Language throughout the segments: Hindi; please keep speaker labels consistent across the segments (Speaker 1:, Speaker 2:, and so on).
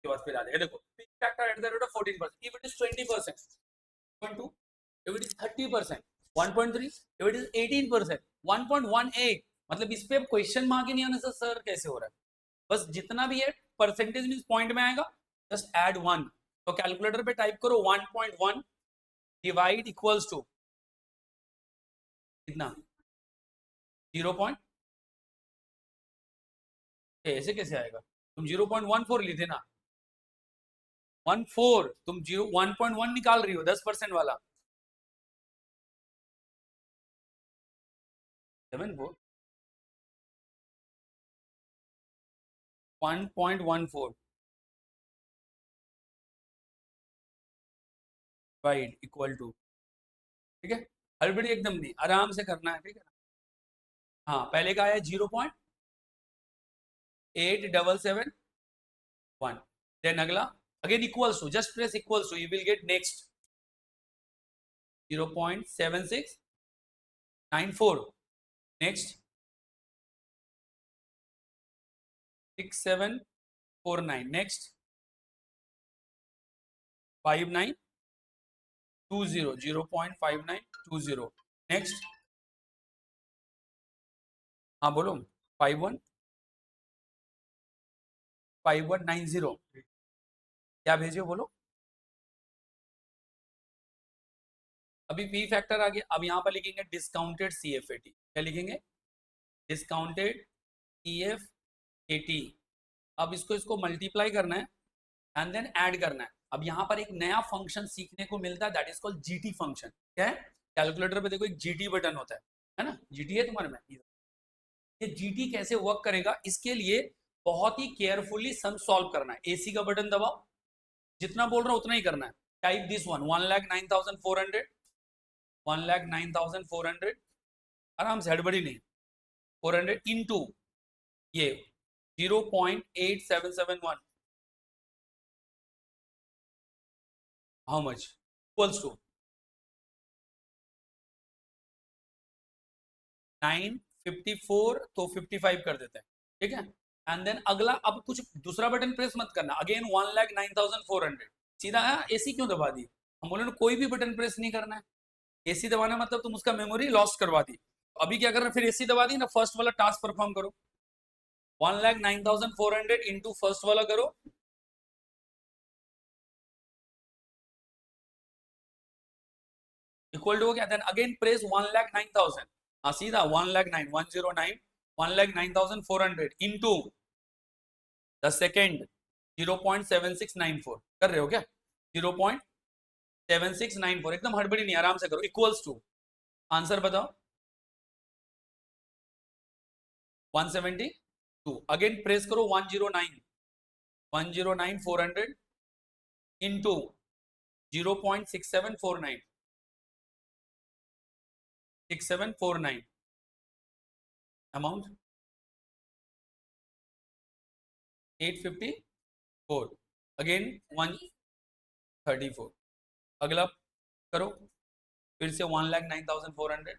Speaker 1: के बाद फिर आ जाएगा। देखो P factor eight the rate of 14%, if it is 20%, 1.2, if it is 30%, 1.3, if it is 18%, 1.18, मतलब इस पे क्वेश्चन मार्क ही नहीं आने से सर कैसे हो रहा है। बस जितना भी है परसेंटेज मींस पॉइंट में आएगा, जस्ट ऐड 1। तो कैलकुलेटर पे टाइप करो 1.1 डिवाइड इक्वल्स टू कितना 0. ऐसे कैसे आएगा, तुम 0.14 ली थे ना, 14 तुम 1.1 निकाल रही हो 10% वाला, 7.4 1.14 डिवाइड इक्वल टू, ठीक है, हड़बड़ी एकदम नहीं, आराम से करना है, ठीक है। हाँ पहले का आया 0.8771, देन अगला again equals to, just press equals to, you will get next 0.7694, next 6749, next 5920, 0.5920, next, हाँ बोलो 5190, क्या भेजे बोलो। अभी पी फैक्टर आ गया, अब यहाँ पर लिखेंगे डिस्काउंटेड CFAT, क्या लिखेंगे, डिस्काउंटेड CFAT। अब इसको मल्टीप्लाई करना है एंड देन ऐड करना है। अब यहाँ पर एक नया फंक्शन सीखने को मिलता है, that is called GT function. क्या है, कैलकुलेटर पे देखो एक GT बटन होता है ना, GT है तुम्हारे में, ये GT कैसे वर्क करेगा, इसके लिए बहुत ही केयरफुली सम सॉल्व करना है। AC का बटन दबाओ, जितना बोल रहा हूं उतना ही करना है। टाइप दिस वन, 1,09,400, 1,09,400, आराम से, हड़बड़ी नहीं, 400 इंटू ये 0.8771, हाउ मच, इक्वल्स टू 954, तो 55 कर देते हैं, ठीक है। एंड देन अगला, अब कुछ दूसरा बटन प्रेस मत करना, अगेन 1,09,400, सीधा AC क्यों दबा दी, हम बोले कोई भी बटन प्रेस नहीं करना है। AC दबाना मतलब तुम उसका मेमोरी लॉस्ट करवा दी। अभी क्या करना, फिर AC दबा दी ना, फर्स्ट वाला टास्क परफॉर्म करो, 1,09,400 इंटू फर्स्ट वाला करो, इक्वल टू हो गया। देन अगेन प्रेस 1,09,000, हाँ सीधा 1,09,000, 109, 1,09,400 इंटू द सेकेंड 0.7694, कर रहे हो क्या, 0.7694, एकदम हड़बड़ी नहीं, आराम से करो, इक्वल्स टू, आंसर बताओ 172। अगेन प्रेस करो 109,400 इंटू 0.6749, 6749, अमाउंट 854, अगेन 134, अगला करो फिर से 1,09,400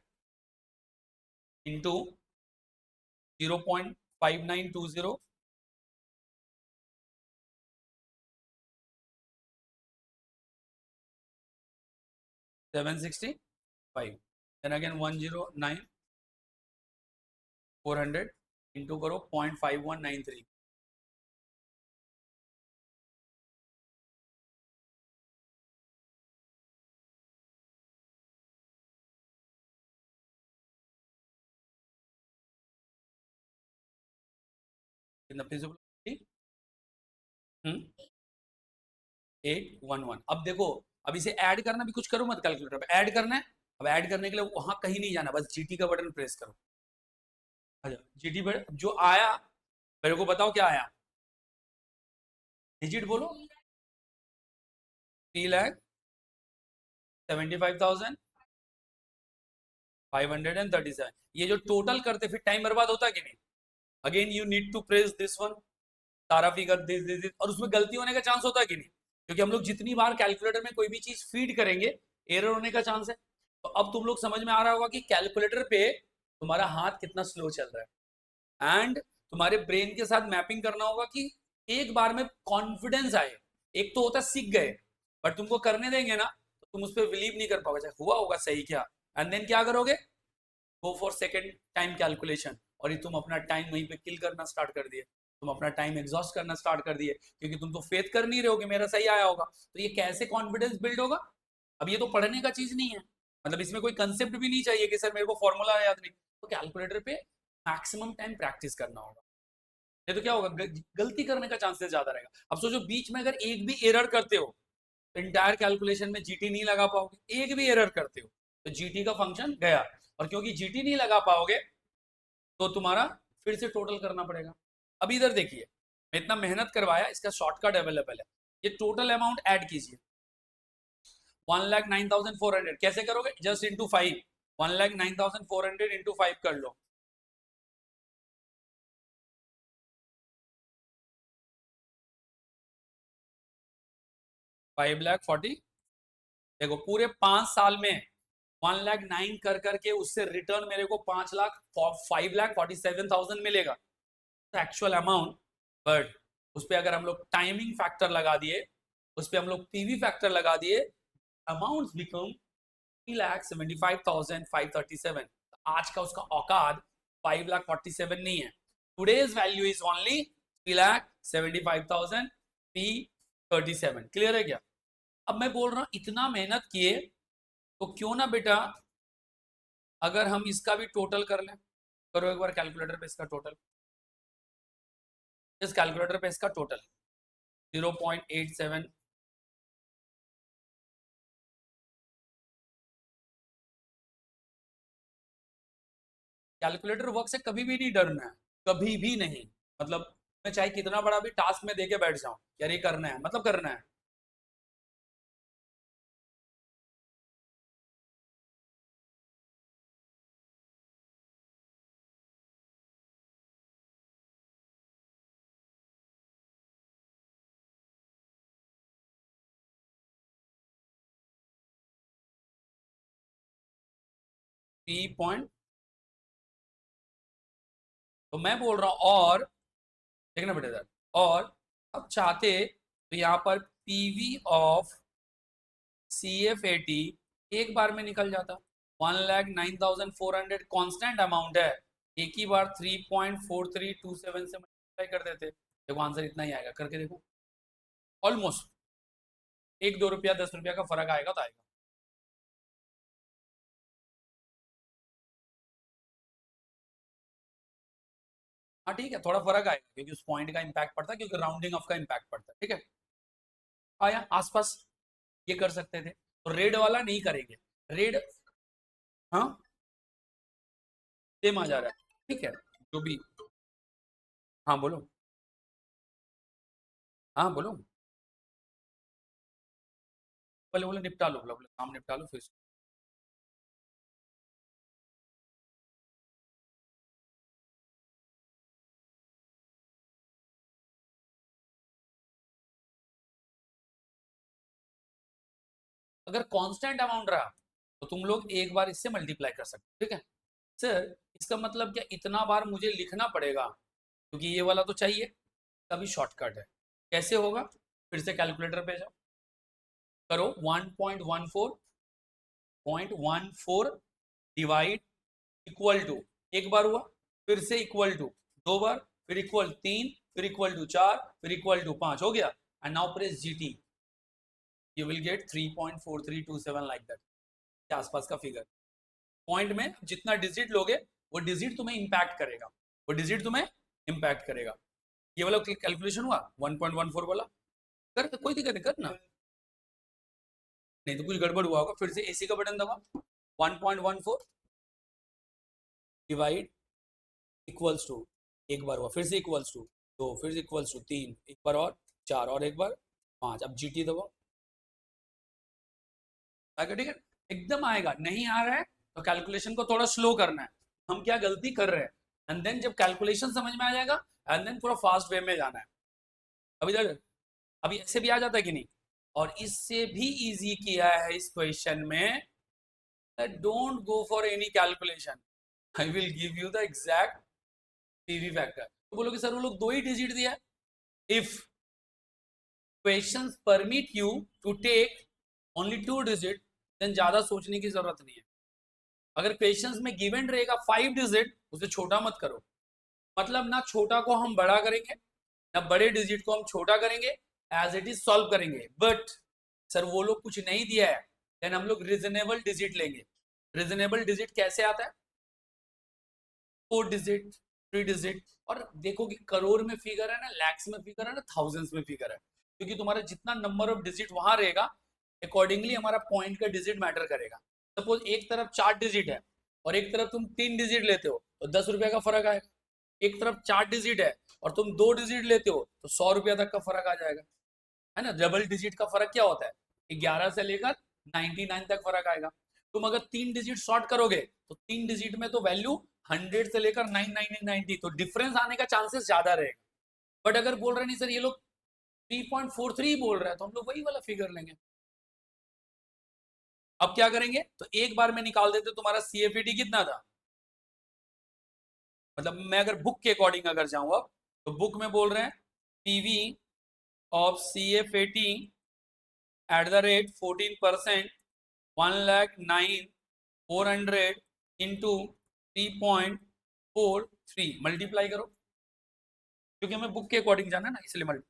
Speaker 1: इंटू 0.5920, 765, then again 109,400 इंटू करो 0.5193, in the feasibility 811। अब देखो, अब इसे ऐड करना भी कुछ करो मत, कैलकुलेटर पे ऐड करना है। अब ऐड करने के लिए वहां कहीं नहीं जाना, बस GT का बटन प्रेस करो, GT बटन जो आया मेरे को बताओ क्या आया, डिजिट बोलो, 3,75,537। ये जो टोटल करते फिर टाइम बर्बाद होता कि नहीं, again you need to press this one, सारा फिगर दिस, और उसमें गलती होने का चांस होता है कि नहीं, क्योंकि हम लोग जितनी बार कैलकुलेटर में कोई भी चीज फीड करेंगे एरर होने का चांस है। तो अब तुम लोग समझ में आ रहा होगा कि कैलकुलेटर पे तुम्हारा हाथ कितना स्लो चल रहा है, एंड तुम्हारे ब्रेन के साथ मैपिंग करना होगा कि एक बार में कॉन्फिडेंस आए। एक तो होता है सीख गए, बट तुमको करने देंगे ना तो तुम उस पर बिलीव नहीं कर पाओगे हुआ होगा सही क्या, एंड देन क्या करोगे, go for second time calculation, और ये तुम अपना टाइम वहीं पे किल करना स्टार्ट कर दिए, तुम अपना टाइम एग्जॉस्ट करना स्टार्ट कर दिए, क्योंकि तुम तो फेथ कर नहीं रहे हो कि मेरा सही आया होगा। तो ये कैसे कॉन्फिडेंस बिल्ड होगा? अब ये तो पढ़ने का चीज नहीं है, मतलब इसमें कोई कंसेप्ट भी नहीं चाहिए कि सर मेरे को फॉर्मूला याद नहीं, तो कैलकुलेटर पे मैक्सिमम टाइम प्रैक्टिस करना होगा। नहीं तो क्या होगा, गलती करने का चांसेस ज्यादा रहेगा। अब सोचो बीच में अगर एक भी एरर करते हो तो इंटायर कैलकुलेशन में जीटी नहीं लगा पाओगे, एक भी एरर करते हो तो जीटी का फंक्शन गया, और क्योंकि जीटी नहीं लगा पाओगे तो तुम्हारा फिर से टोटल करना पड़ेगा। अब इधर देखिए, मैं इतना मेहनत करवाया, इसका शॉर्टकट अवेलेबल है, ये टोटल अमाउंट ऐड कीजिए 1,09,400 कैसे करोगे, जस्ट इंटू 5, 1,09,400 इंटू 5 कर लो, 5,40,000। देखो पूरे 5 साल में 1,09,000 कर करके उससे रिटर्न मेरे को 5,47,000 मिलेगा एक्चुअल अमाउंट। बट उस पर अगर हम लोग टाइमिंग फैक्टर लगा दिए, उस पर हम लोग पीवी फैक्टर लगा दिए, अमाउंट बिकम 3,75,537। आज का उसका औकात 5,47,000 नहीं है, today's value is only 3,75,037। Clear है क्या? अब मैं बोल रहा हूं इतना मेहनत किए तो क्यों ना बेटा अगर हम इसका भी टोटल कर लें, करो एक बार कैलकुलेटर पे इसका टोटल, इस कैलकुलेटर पे इसका टोटल 0.87, कैलकुलेटर वर्क से कभी भी नहीं डरना है, कभी भी नहीं। मतलब मैं चाहे कितना बड़ा भी टास्क में देके बैठ जाऊं, यार ये करना है मतलब करना है। पी पॉइंट, तो मैं बोल रहा हूं और देखना बेटा सर, और अब चाहते तो यहाँ पर PV of C F A T एक बार में निकल जाता, 1,09,400 कॉन्स्टेंट अमाउंट है, एक ही बार 3.4327 से मल्टीप्लाई कर देते, देखो आंसर इतना ही आएगा, करके देखो, ऑलमोस्ट 1-2 रुपया 10 रुपया का फर्क आएगा तो आएगा। हाँ ठीक है, थोड़ा फर्क आएगा क्योंकि उस पॉइंट का इंपैक्ट पड़ता है, क्योंकि राउंडिंग ऑफ का इंपैक्ट पड़ता है, ठीक है। आया आसपास, ये कर सकते थे, तो रेड वाला नहीं करेंगे, रेड, हाँ सेम आ जा रहा है, ठीक है जो भी। हाँ बोलो, हाँ बोलो, बोले बोले निपटा लो, बोले बोले काम निपटा लो फिर। अगर कांस्टेंट अमाउंट रहा तो तुम लोग एक बार इससे मल्टीप्लाई कर सकते हो, ठीक है। सर इसका मतलब क्या इतना बार मुझे लिखना पड़ेगा, क्योंकि ये वाला तो चाहिए, तभी शॉर्टकट है। कैसे होगा, फिर से कैलकुलेटर पे जाओ, करो 1.14 डिवाइड इक्वल टू, एक बार हुआ, फिर से इक्वल टू, दो बार, फिर इक्वल 3, फिर इक्वल टू 4, फिर इक्वल टू 5 हो गया, and now press GT, you will gate 3.4327 like that के आसपास का फिगर। पॉइंट में जितना डिजिट लोगे वो डिजिट तुम्हें इंपैक्ट करेगा, वो डिजिट तुम्हें इंपैक्ट करेगा। ये वाला कैलकुलेशन हुआ 1.14 वाला, कर कोई दिक्कत नहीं, कर ना, नहीं तो कुछ गड़बड़ हुआ होगा, फिर से एसी का बटन दबा, 1.14 डिवाइड इक्वल्स टू, एक बार हुआ, फिर से इक्वल्स टू दो, फिर से इक्वल्स टू तीन, एक बार और चार, और एक बार पांच, अब जीटी दबाओ, आएगा, ठीक है, एकदम आएगा। नहीं आ रहा है तो कैलकुलेशन को थोड़ा स्लो करना है, हम क्या गलती कर रहे हैं, एंड देन जब कैलकुलेशन समझ में आ जाएगा, एंड देन पूरा फास्ट वे में जाना है। अभी इधर, अभी ऐसे भी आ जाता है कि नहीं, और इससे भी इजी किया है इस क्वेश्चन में, don't go for any calculation, I will give you the exact PV factor. तो बोलोगे सर वो लोग दो ही डिजिट दिया है, if questions permit you to take only 2 digit, then ज्यादा सोचने की जरूरत नहीं है। अगर क्वेश्चंस में गिवन रहेगा 5 डिजिट, उसे छोटा मत करो। मतलब ना छोटा को हम बड़ा करेंगे, ना बड़े डिजिट को हम छोटा करेंगे, एज इट इज सॉल्व करेंगे। बट सर वो लोग कुछ नहीं दिया है, देन हम लोग रीजनेबल डिजिट लेंगे। रीजनेबल डिजिट कैसे आता है? 4 डिजिट, 3 डिजिट। और देखो कि करोड़ में फिगर है ना, लैक्स में फिगर है ना, थाउजेंड्स में फिगर है, क्योंकि तुम्हारा जितना नंबर ऑफ डिजिट वहां रहेगा, अकॉर्डिंगली हमारा पॉइंट का डिजिट मैटर करेगा। सपोज एक तरफ 4 डिजिट है और एक तरफ तुम 3 डिजिट लेते हो, तो 10 रुपए का फर्क आएगा। एक तरफ 4 डिजिट है और तुम 2 डिजिट लेते हो, तो 100 रुपया तक का फर्क आ जाएगा, है ना। डबल डिजिट का फर्क क्या होता है? 11 से लेकर 99 तक फर्क आएगा। तुम अगर 3 डिजिट शॉर्ट करोगे, तो 3 डिजिट में तो वैल्यू 100 से लेकर 990, तो डिफरेंस आने का चांसेस ज्यादा रहेगा। बट अगर बोल रहे नहीं सर ये लोग 3.43 बोल रहे हैं, तो हम लोग वही वाला फिगर लेंगे। अब क्या करेंगे, तो एक बार में निकाल देते तुम्हारा सीएफईटी कितना था। मतलब मैं अगर बुक के अकॉर्डिंग अगर जाऊं अब, तो बुक में बोल रहे हैं PV of CFAT at the rate 14%, 1,09,400 into 3.43 multiply करो, क्योंकि हमें बुक के अकॉर्डिंग जाना है ना, इसलिए मल्टीप्लाई।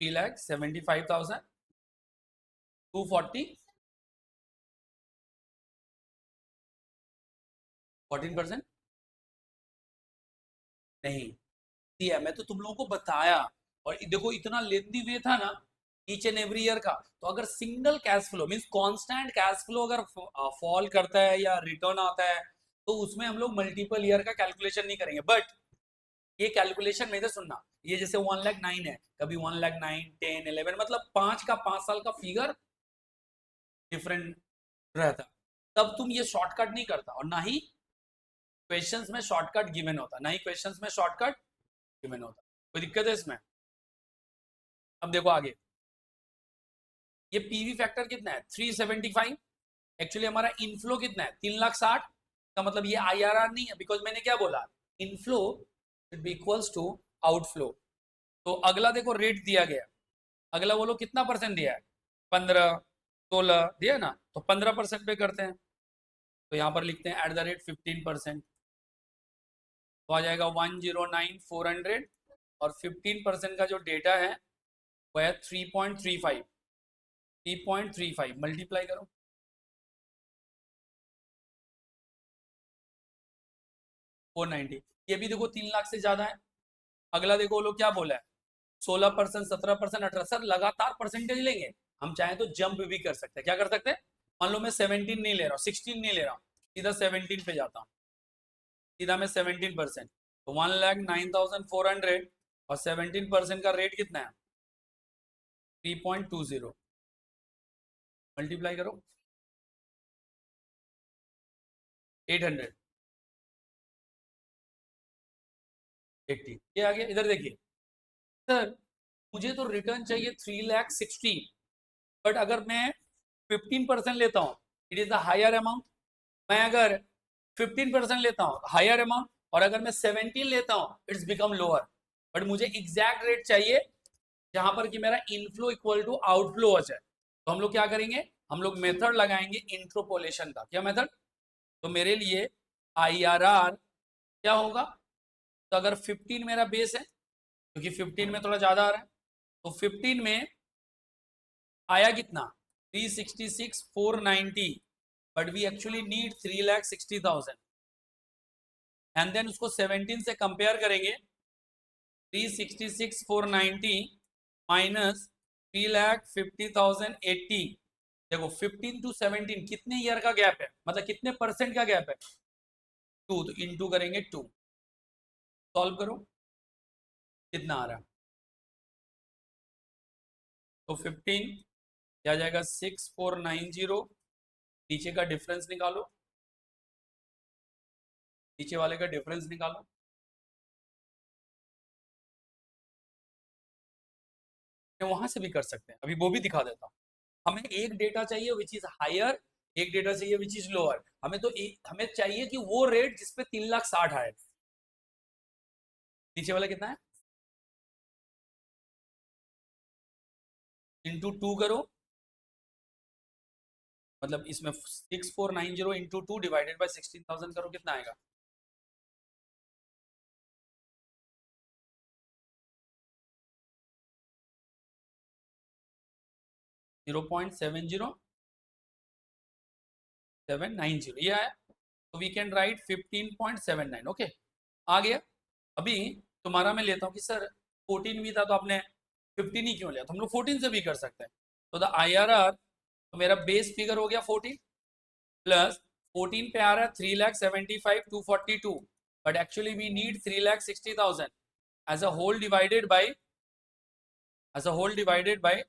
Speaker 1: थ्री लैख 75,240, 14%। नहीं दिया, मैं तो तुम लोगों को बताया। और देखो इतना लेंदी वे था ना ईच एंड एवरी ईयर का। तो अगर single cash flow means constant cash flow अगर फॉल करता है या रिटर्न आता है, तो उसमें हम लोग मल्टीपल ईयर का कैलकुलेशन नहीं करेंगे। बट ये कैलकुलेशन मेरे सुनना, ये जैसे 1,09,000 है, कभी 1,09,000, 10, 11, मतलब 5 साल का फिगर डिफरेंट रहता, तब तुम ये शॉर्टकट नहीं करता। और ना ही क्वेश्चंस में शॉर्टकट गिवन होता, ना ही क्वेश्चंस में शॉर्टकट गिवन होता। कोई दिक्कत है इसमें? अब देखो आगे, ये पीवी फैक्टर कितना है? 375। एक्चुअली हमारा इनफ्लो कितना है? 3,60,000 का। मतलब ये आईआरआर नहीं है, बिकॉज मैंने क्या बोला, inflow should be equals to outflow. तो अगला देखो रेट दिया गया, अगला वो लोग कितना परसेंट दिया है? 15, 16 दिया ना, तो 15% पे करते हैं। तो यहाँ पर लिखते हैं एट द रेट 15%, तो आ जाएगा 109,400। और 15% का जो डेटा है वो है 3.35, 3.35 मल्टीप्लाई करो। 490, ये भी देखो 3 लाख से ज्यादा है। अगला देखो वो लोग क्या बोला है, 16%, 17%, 18। सर लगातार परसेंटेज लेंगे, हम चाहें तो जंप भी कर सकते हैं। क्या कर सकते हैं? मान लो मैं 17 नहीं ले रहा हूँ, 16 नहीं ले रहा हूँ, सीधा 17 पे जाता हूँ, सीधा मैं 17%। तो 1,09,400 और 17% का रेट कितना है? 3.20 मल्टीप्लाई करो 880। ये आ गया। इधर देखिए सर, मुझे तो रिटर्न चाहिए 3,60,000, बट अगर मैं 15% लेता हूँ, it is the higher amount. मैं अगर 15% लेता हूँ, हायर अमाउंट, और अगर मैं 17 लेता हूँ, इट्स बिकम लोअर। बट मुझे एग्जैक्ट रेट चाहिए जहां पर कि मेरा इनफ्लो इक्वल टू आउटफ्लो हो जाए। तो हम लोग क्या करेंगे, हम लोग मेथड लगाएंगे इंट्रोपोलेशन का। क्या मेथड? तो मेरे लिए आईआरआर क्या होगा, तो अगर 15 मेरा बेस है, क्योंकि 15 में थोड़ा ज्यादा आ रहा है, तो 15 में आया कितना? 366,490, but we actually need 3,60,000। And then उसको 17 से कंपेयर करेंगे, 366,490 माइनस 3,50,080। देखो 15 टू 17 कितने ईयर का गैप है, मतलब कितने परसेंट का गैप है? 2, तो इंटू करेंगे 2। सॉल्व करो, कितना आ रहा है? तो 15 क्या जाएगा 6490, नीचे का डिफरेंस निकालो, नीचे वाले का डिफरेंस निकालो। वहां से भी कर सकते हैं, अभी वो भी दिखा देता हूँ। हमें एक डेटा चाहिए विच इज हायर, एक डेटा चाहिए विच इज लोअर। हमें तो हमें चाहिए कि वो रेट जिसपे 3,60,000 आए। नीचे वाला कितना है? इंटू 2 करो, मतलब इसमें 6490 इंटू 2 डिवाइडेड बाई 16,000 करो, कितना आएगा? 0.70790 ये आया। तो वी कैन राइट 15.79। ओके, आ गया। अभी तुम्हारा मैं लेता हूँ कि सर 14 भी था तो आपने 15 ही क्यों लिया, तो हम लोग 14 से भी कर सकते हैं। तो द IRR, तो मेरा बेस फिगर हो गया 14 प्लस 14 पे आ रहा है 3,75,242, but actually we need 3,60,000 as a whole divided by, as a whole divided by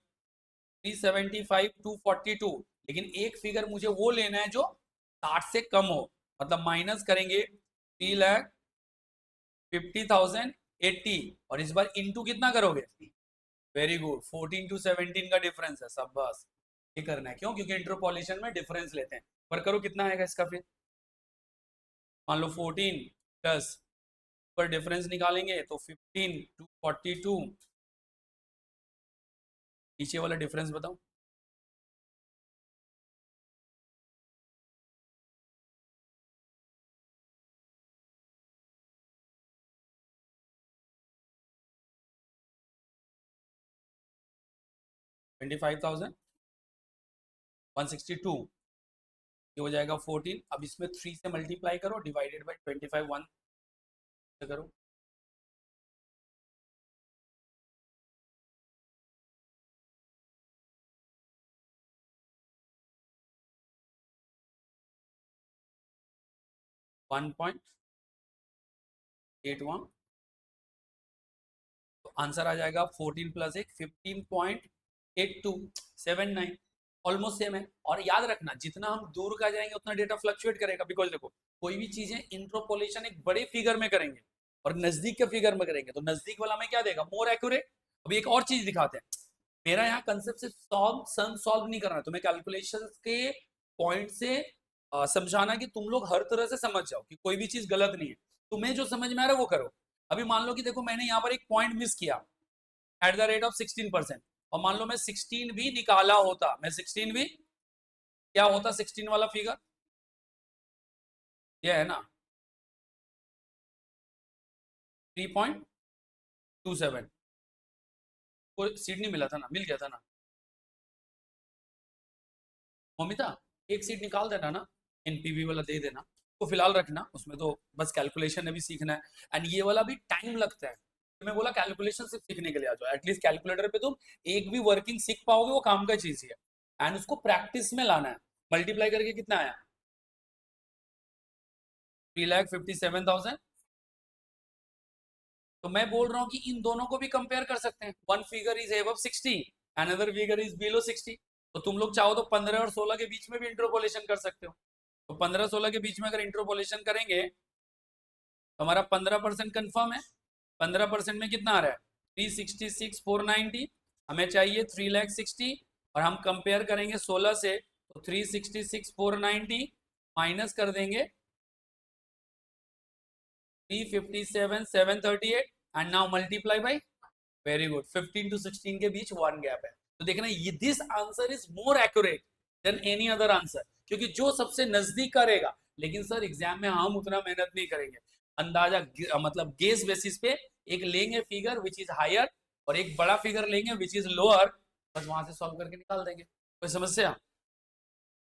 Speaker 1: 375,242। लेकिन एक फिगर मुझे वो लेना है जो 60 से कम हो, मतलब माइनस करेंगे 3,50,080, और इस बार इंटू कितना करोगे? वेरी गुड, 14 टू 17 का डिफरेंस है, सब बस ये करना है। क्यों? क्योंकि इंटरपोलेशन में डिफरेंस लेते हैं। पर करो, कितना आएगा इसका फिर? मान लो 14 प्लस पर डिफरेंस निकालेंगे तो 15,242, नीचे वाला डिफरेंस बताओ। 25,162, ये हो जाएगा 14। अब इसमें 3 से मल्टीप्लाई करो, डिवाइडेड बाई 25 1 से करो, 1.81। तो आंसर आ जाएगा 14 प्लस 1 15.8279, ऑलमोस्ट सेम है। और याद रखना, जितना हम दूर का जाएंगे उतना डेटा फ्लक्चुएट करेगा, बिकॉज देखो कोई भी चीजें इंटरपोलेशन एक बड़े फिगर में करेंगे और नजदीक के फिगर में करेंगे तो नजदीक वाला में क्या देगा? More accurate. अभी एक और चीज दिखाते हैं। मेरा यहाँ कंसेप्ट सिर्फ सॉल्व नहीं करना है, तुम्हें कैलकुलेशन के पॉइंट से समझाना कि तुम लोग हर तरह से समझ जाओ कि कोई भी चीज गलत नहीं है। तुम्हें जो समझ में आ रहा है वो करो। अभी मान लो कि देखो मैंने यहाँ पर एक पॉइंट मिस किया एट द रेट ऑफ 16%, और मान लो मैं 16 भी निकाला होता, मैं 16 भी, क्या होता 16 वाला फिगर? ये है ना 3.27। कोई सीट नहीं मिला था ना? मिल गया था ना? ममिता, एक सीट निकाल देना ना, NPV वाला दे देना। तो फिलहाल रखना, उसमें तो बस कैलकुलेशन अभी सीखना है, एंड ये वाला भी टाइम लगता है। मैं बोला कैलकुलेशन सिर्फ सीखने के लिए आ जाओ, एटलीस्ट कैलकुलेटर पे तुम एक भी वर्किंग सीख पाओगे, वो काम का चीज ही है। एंड उसको प्रैक्टिस में लाना है। मल्टीप्लाई करके कितना आया? 3,57,000। तो मैं बोल रहा हूँ कि इन दोनों को भी कंपेयर कर सकते हैं। One figure is above 60, another figure is below 60। तो तुम लोग चाहो तो 15 और 16 के बीच में भी इंटरपोलेशन कर सकते हो। तो 15-16 के बीच में अगर इंटरपोलेशन करेंगे तो हमारा 15% कन्फर्म है। 15% में कितना आ रहा है? 366,490। हमें चाहिए 3,60,000, और हम कंपेयर करेंगे 16 से, तो 366,490 माइनस कर देंगे 357,738, and now multiply by, very good, 15 to 16 के बीच वन गैप है। तो देखना ये this answer is more accurate than any other answer, क्योंकि जो सबसे नजदीक करेगा। लेकिन सर एग्जाम में हम उतना मेहनत नहीं करेंगे, अंदाजा मतलब गेस बेसिस पे एक लेंगे फिगर विच इज हायर, और एक बड़ा फिगर लेंगे विच इज लोअर, बस वहां से सॉल्व करके निकाल देंगे। कोई समस्या?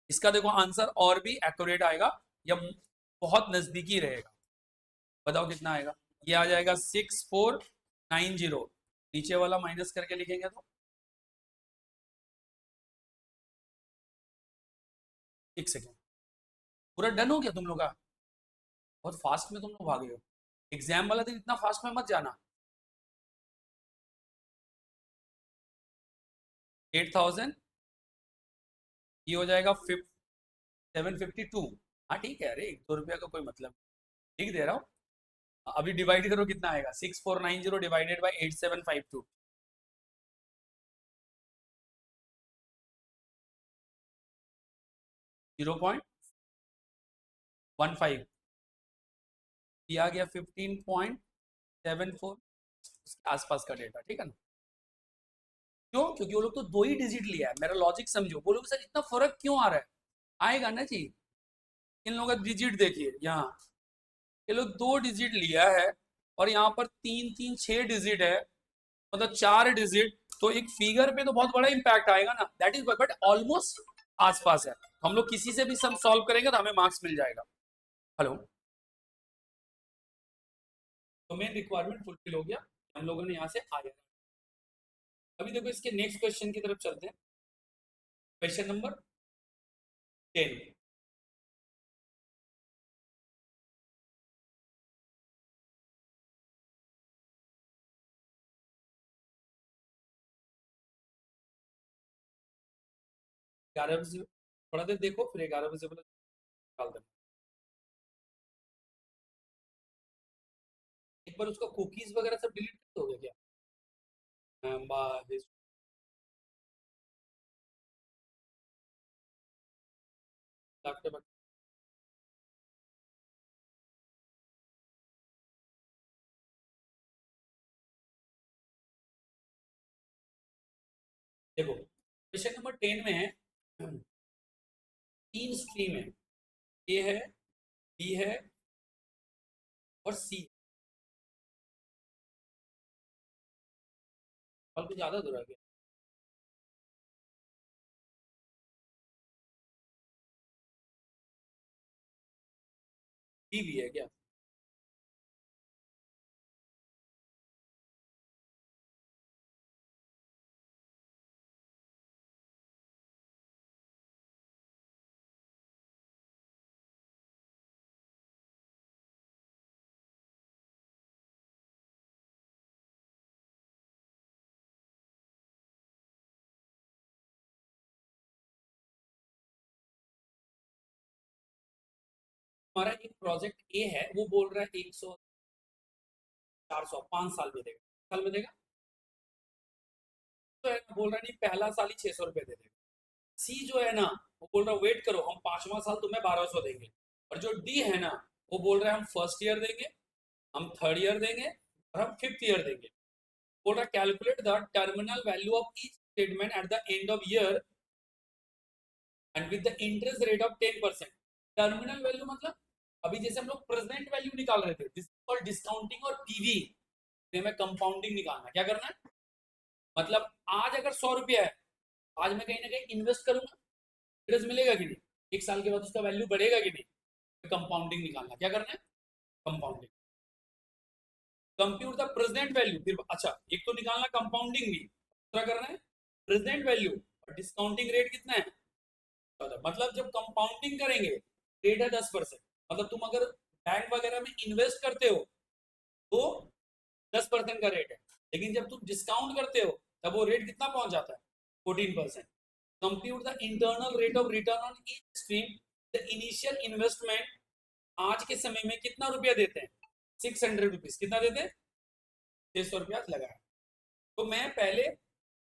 Speaker 1: इसका देखो आंसर और भी एक्यूरेट आएगा, या बहुत नजदीकी रहेगा। बताओ कितना आएगा? ये आ जाएगा 6490, नीचे वाला माइनस करके लिखेंगे तो एक सेकेंड, पूरा डन हो गया तुम लोग का? बहुत फास्ट में तुम लोग भागे हो। एग्जाम वाला दिन इतना फास्ट में मत जाना। 8,000, ये हो जाएगा 752। हाँ ठीक है, अरे 1-2 रुपया का कोई मतलब, ठीक दे रहा हूँ। अभी डिवाइड करो कितना आएगा, 6490 डिवाइडेड बाई 8752। 0.15, ये आ गया 15.74, उसके आसपास का डेटा, ठीक है ना। क्यों? क्योंकि वो लोग तो 2 ही डिजिट लिया है, मेरा लॉजिक समझो। बोलो सर इतना फर्क क्यों आ रहा है, आएगा ना जी। इन लोगों का डिजिट देखिए यहाँ, ये लोग 2 डिजिट लिया है, और यहाँ पर 3 3 6 डिजिट है, मतलब 4 डिजिट। तो एक फिगर पे तो बहुत बड़ा इंपैक्ट आएगा ना, दैट इज, बट ऑलमोस्ट आसपास है। हम लोग किसी से भी सम सॉल्व करेंगे तो हमें मार्क्स मिल जाएगा। हेलो, तो मेन रिक्वायरमेंट फुलफिल हो गया, हम लोगों ने यहाँ से आ गया। अभी देखो इसके नेक्स्ट क्वेश्चन की तरफ चलते हैं। Question number 10। ग्यारह बजे थोड़ा देर देखो, फिर 11 बजे बोले निकाल देना। एक बार उसका कुकीज वगैरह सब डिलीट कर दोगे क्या? बस लैपटॉप। देखो क्वेश्चन नंबर 10 में है, 3 स्ट्रीम है, ए है, बी है, और सी। और कुछ ज्यादा दूर आ गया। डी भी है क्या? हमारा एक प्रोजेक्ट ए है, वो बोल रहा है 100, 400, 5 साल में देगा, साल में देगा। तो है ना, बोल रहा है नहीं पहला साल ही 600 रुपये दे देगा। सी जो है ना, वो बोल रहा है वेट करो, हम 5वां साल तुम्हें 1200 देंगे। और जो डी है ना, वो बोल रहा है हम फर्स्ट ईयर देंगे, हम थर्ड ईयर देंगे, और हम फिफ्थ ईयर देंगे। बोल रहा है calculate the terminal value of each statement at the end of year and with the interest rate of 10%। Terminal value मतलब, अभी जैसे हम लोग प्रेजेंट वैल्यू निकाल रहे थे, दिस कॉल्ड डिस्काउंटिंग और पीवी, में कंपाउंडिंग निकालना। क्या करना है, मतलब आज अगर 100 रुपया है, आज मैं कहीं ना कहीं इन्वेस्ट करूंगा, इंटरेस्ट मिलेगा कि नहीं, 1 साल के बाद उसका वैल्यू बढ़ेगा कि नहीं, कंपाउंडिंग निकालना। क्या करना है, compounding. Compute the present value, फिर अच्छा एक तो निकालना कंपाउंडिंग भी, दूसरा करना है प्रेजेंट वैल्यू, और डिस्काउंटिंग रेट कितना है, 14। मतलब जब कंपाउंडिंग करेंगे, रेट है 10%। मतलब तुम अगर बैंक वगैरह में इन्वेस्ट करते हो तो 10% का रेट है, लेकिन जब तुम डिस्काउंट करते हो तब वो रेट कितना पहुंच जाता है, 14%। Compute the internal rate of return on each stream. The initial investment आज के समय में कितना रुपया देते हैं, 600 रुपीज। कितना देते हैं, 600 रुपया लगाया। तो मैं पहले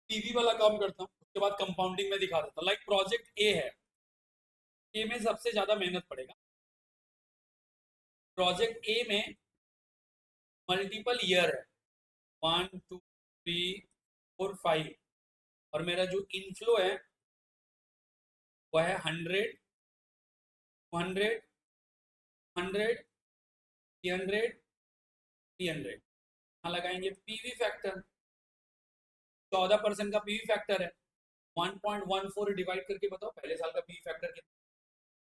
Speaker 1: पीवी वाला काम करता हूँ, उसके बाद कंपाउंडिंग में दिखा देता हूँ। लाइक प्रोजेक्ट ए है, ए में सबसे ज्यादा मेहनत पड़ेगा। प्रोजेक्ट ए में मल्टीपल ईयर है, 1 2 3 4 5, और मेरा जो इनफ्लो है वो है 100, 200, 100, 300, 300। यहाँ लगाएंगे पीवी फैक्टर, 14% का पीवी फैक्टर है। 1.14 डिवाइड करके बताओ पहले साल का पीवी फैक्टर कितना,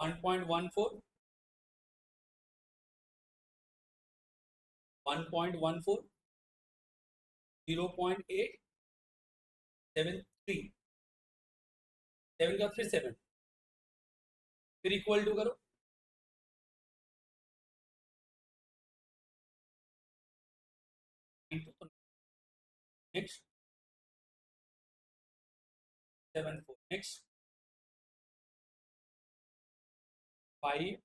Speaker 1: 1.14, 1.14, 0.873, 7 का फिर 7, फिर इक्वल टू करो, नेक्स्ट 7 4 नेक्स्ट 5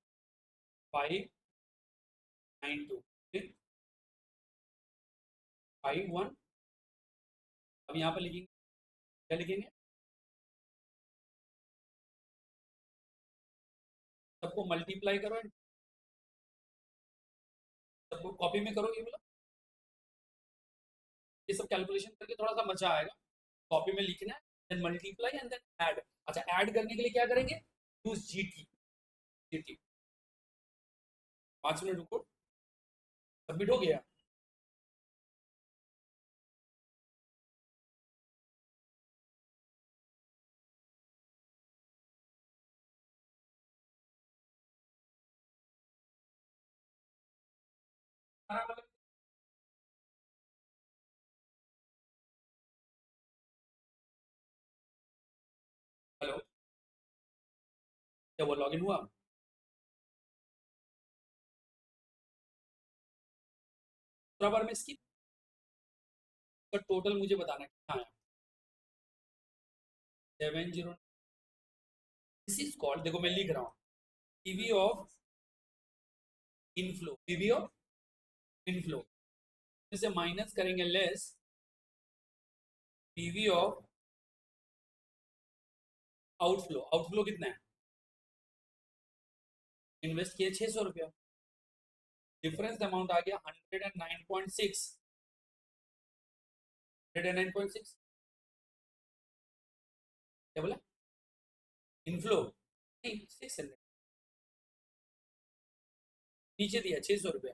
Speaker 1: 5 9 2 फिर 5 1। अब यहाँ पर लिखेंगे, क्या लिखेंगे, सबको मल्टीप्लाई करो, सबको कॉपी में करो, ये बोला, ये सब कैलकुलेशन करके थोड़ा सा बचा आएगा, कॉपी में लिखना है, then multiply and then add. अच्छा, ऐड करने के लिए क्या करेंगे, यूज जीटी, जीटी। 5 मिनट रुको, सबमिट हो गया। हेलो, क्या वो लॉगिन हुआ? दूसरा बार में इसकी टोटल मुझे बताना है कितना आया। 70, दिस इज कॉल्ड, देखो मैं लिख रहा हूँ, PV of inflow, PV of inflow, इसे माइनस करेंगे less PV of outflow. Outflow कितना है, इन्वेस्ट किए 600 रुपया, डिफरेंस अमाउंट आ गया 109.6, 109.6। क्या बोला, इनफ्लो नहीं 600, नीचे दिया 600 रुपया,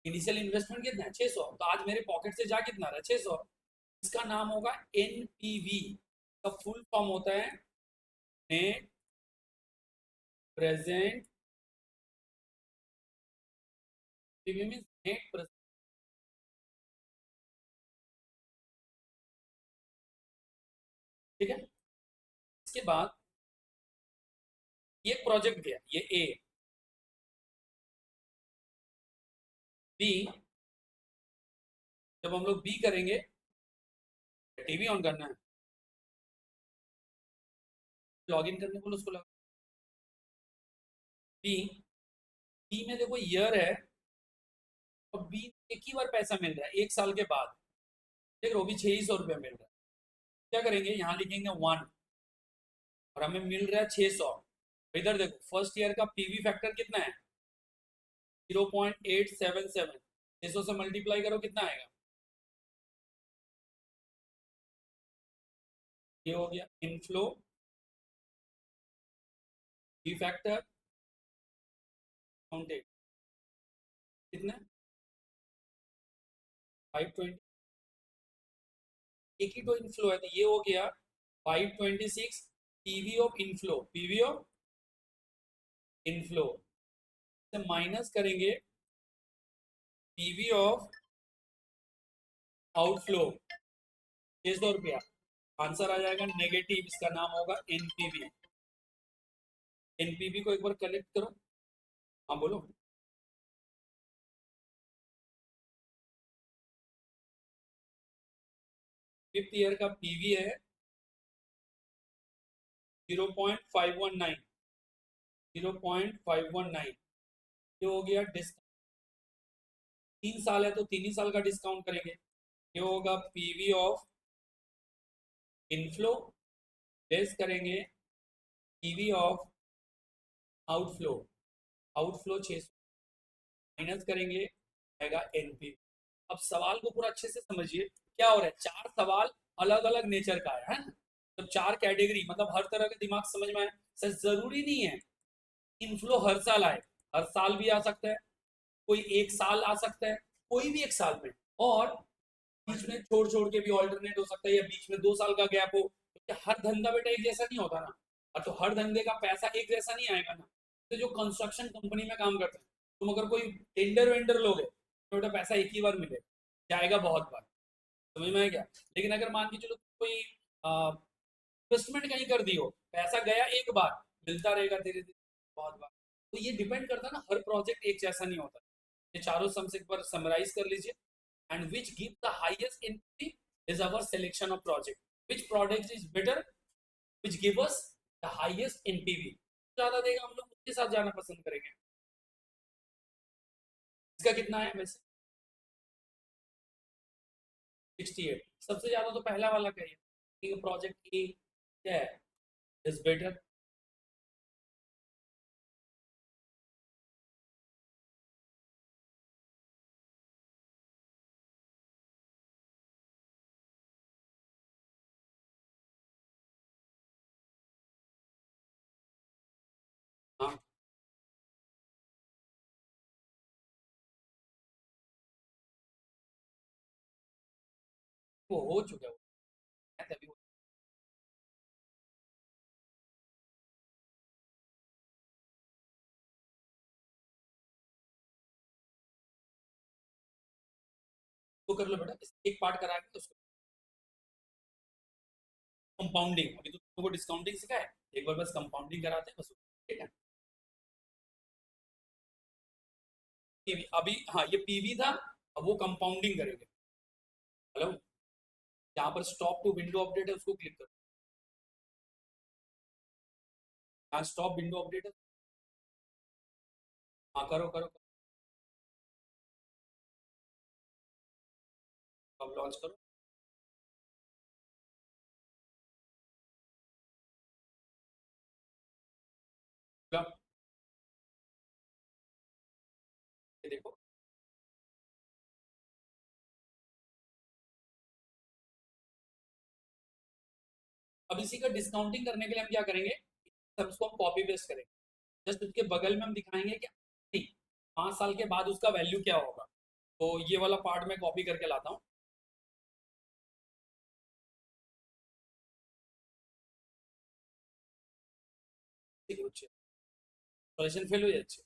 Speaker 1: इनिशियल इन्वेस्टमेंट कितना है 600, तो आज मेरे पॉकेट से जा कितना रहा 600। इसका नाम होगा एनपीवी, का फुल फॉर्म होता है net present, PV means net present, ठीक है। इसके बाद ये प्रोजेक्ट गया, ये ए, बी, जब हम लोग बी करेंगे, टीवी ऑन करना है, लॉगिन करने को उसको लगा, बी, बी में देखो ईयर है, और बी एक ही बार पैसा मिल रहा है 1 साल के बाद, देख रहे हो, भी 600 रुपया मिल रहा है। क्या करेंगे, यहाँ लिखेंगे 1, और हमें मिल रहा है 600। इधर देखो फर्स्ट ईयर का पीवी फैक्टर कितना है 0.877, 600 से मल्टीप्लाई करो कितना आएगा, ये हो गया इनफ्लो पी फैक्टर काउंटेड, कितना 520, एक ही तो इनफ्लो है, तो ये हो गया 526 PV of inflow, PV of inflow से माइनस करेंगे पीवी ऑफ आउटफ्लो 600 रुपया, आंसर आ जाएगा नेगेटिव, इसका नाम होगा एनपीवी। एनपीवी को एक बार कलेक्ट करो, हाँ बोलो, फिफ्थ ईयर का पीवी है 0.519, 0.519, ये हो गया डिस्काउंट, 3 साल है तो 3 ही साल का डिस्काउंट करेंगे, ये होगा पीवी ऑफ इनफ्लो, लेस करेंगे PV of outflow, outflow 600 minus करेंगे, आएगा एनपी। अब सवाल को पूरा अच्छे से समझिए, क्या हो रहा है, 4 सवाल अलग अलग नेचर का है ना, तो 4 कैटेगरी, मतलब हर तरह का दिमाग समझ में आए। सर जरूरी नहीं है इनफ्लो हर साल आए, हर साल भी आ सकता है, कोई 1 साल आ सकता है, कोई भी 1 साल में, और बीच में छोड़ छोड़ के भी ऑल्टरनेट हो सकता है, या बीच में 2 साल का गैप हो, तो हर धंधा बेटा एक जैसा नहीं होता ना, और तो हर धंधे का पैसा एक जैसा नहीं आएगा ना। तो जो कंस्ट्रक्शन कंपनी में काम करते हैं, तुम अगर कोई टेंडर वेंडर लोगे तो बेटा पैसा एक ही बार मिले, जाएगा बहुत बार, समझ में आया क्या। लेकिन अगर मान के चलो कोई इन्वेस्टमेंट कहीं कर दी हो, पैसा गया एक बार, मिलता रहेगा धीरे धीरे बहुत बार। तो ये डिपेंड करता है ना, हर प्रोजेक्ट एक जैसा नहीं होता। ये चारों सम से एक बार समराइज कर लीजिए, and which give the highest NPV is our selection of project. Which product is better, which give us the highest NPV. ज्यादा देगा हम लोग उसके साथ जाना पसंद करेंगे. इसका कितना है वैसे? 68. सबसे ज्यादा तो पहला वाला का ही है. प्रोजेक्ट की क्या है, इज बेटर. हाँ, वो हो चुका है तभी. वो कर लो बेटा, एक पार्ट करा के उसको कंपाउंडिंग. अभी तो तुमको डिस्काउंटिंग सिखाया है, एक बार बस कंपाउंडिंग कराते हैं बस. ठीक है. पीवी अभी, हाँ ये पीवी था, अब वो कंपाउंडिंग करेंगे. हेलो, यहाँ पर स्टॉप टू विंडो अपडेट है, उसको क्लिक करो. यहाँ स्टॉप विंडो अपडेट है. हाँ करो करो. अब लॉन्च करो. लो, ये देखो. अब इसी का डिस्काउंटिंग करने के लिए हम क्या करेंगे, सब इसको हम कॉपी पेस्ट करेंगे. जस्ट उसके बगल में हम दिखाएंगे कि 5 साल के बाद उसका वैल्यू क्या होगा. तो ये वाला पार्ट मैं कॉपी करके लाता हूँ. ठीक है, अच्छे सॉल्यूशन फेल हुई अच्छे.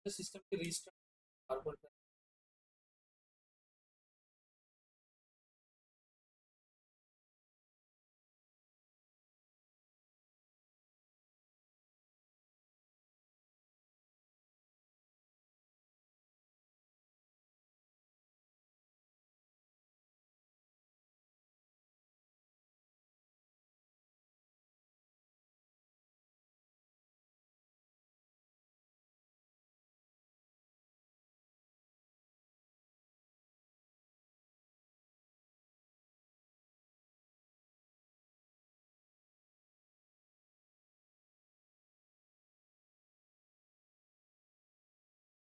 Speaker 1: सिस्टम के रीस्टार्ट.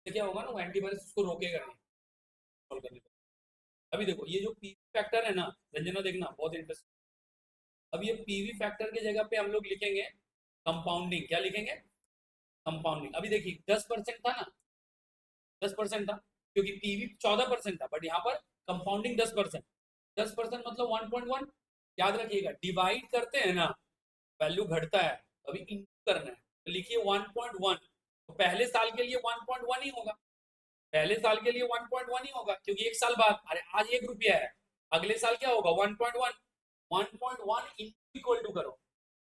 Speaker 1: क्या होगा ना, वो एंटीवायरस उसको रोकेगा नहीं इंस्टॉल करने को. अभी देखो ये जो पीवी फैक्टर है ना, रंजना देखना बहुत इंटरेस्टिंग. अब ये पीवी फैक्टर की जगह पे हम लोग लिखेंगे कंपाउंडिंग. क्या लिखेंगे? कंपाउंडिंग. अभी देखिए 10% था ना, 10% था, क्योंकि पीवी 14% था, बट यहाँ पर कंपाउंडिंग 10%. 10% मतलब 1.1. याद रखिएगा, डिवाइड करते हैं ना, वैल्यू घटता है, अभी इंटू करना है, तो लिखिए 1.1. तो पहले साल के लिए 1.1 ही होगा. पहले साल के लिए 1.1 ही होगा, क्योंकि एक साल बाद, अरे आज 1 रुपया है, अगले साल क्या होगा 1.1. 1.1 इंटू इक्वल टू करो.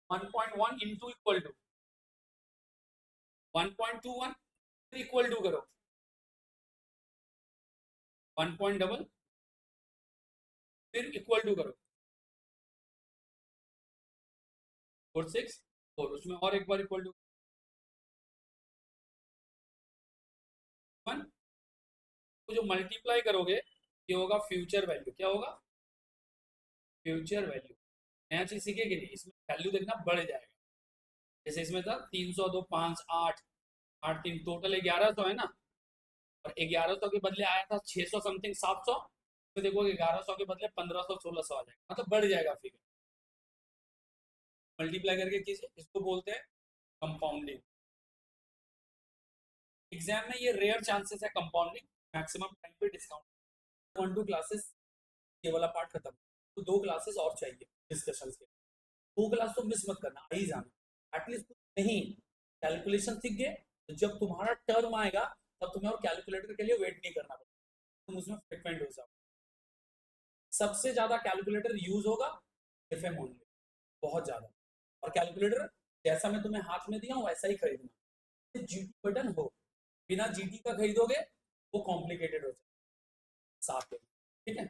Speaker 1: 1.1 into equal to 1.21. Equal to करो 1 पॉइंट डबल, फिर इक्वल टू करो 4.6. और उसमें और एक बार इक्वल टू 1. तो जो मल्टीप्लाई करोगे ये होगा फ्यूचर वैल्यू. क्या होगा? Future value. नया चीज सीखेगी नहीं, इसमें वैल्यू देखना बढ़ जाएगा. जैसे इसमें था 302, 5, 8, 8 3, टोटल 1100 है ना, और 1100 के बदले आया था 600 समथिंग, 700. तो देखो 1100 के बदले 1500, 1600 आ जाएगा, मतलब बढ़ जाएगा फिगर. मल्टीप्लाई करके कीजिए, इसको बोलते हैं कंपाउंडिंग. एग्जाम में ये रेयर चांसेस है कंपाउंडिंग. मैक्सिमम टाइम पे डिस्काउंट. 1 2 क्लासेस, ये वाला पार्ट खत्म. तो 2 क्लासेस और चाहिए डिस्कशन के. 2 क्लास तो मिस मत करना, आ ही जाना एटलीस्ट. नहीं, कैलकुलेशन सीख गए तो जब तुम्हारा टर्म आएगा तब तुम्हें और कैलकुलेटर के लिए वेट नहीं करना पड़ेगा, तुम उसमें फ्रिक्वेंट हो जाओ. सबसे ज्यादा कैलकुलेटर यूज होगा एफएम ओनली, बहुत ज्यादा। और कैलकुलेटर जैसा मैं तुम्हें हाथ में दिया हूं वैसा ही खरीदना, जीटी बटन हो, बिना जीटी का खरीदोगे वो कॉम्प्लिकेटेड हो जाए साथ में, ठीक है।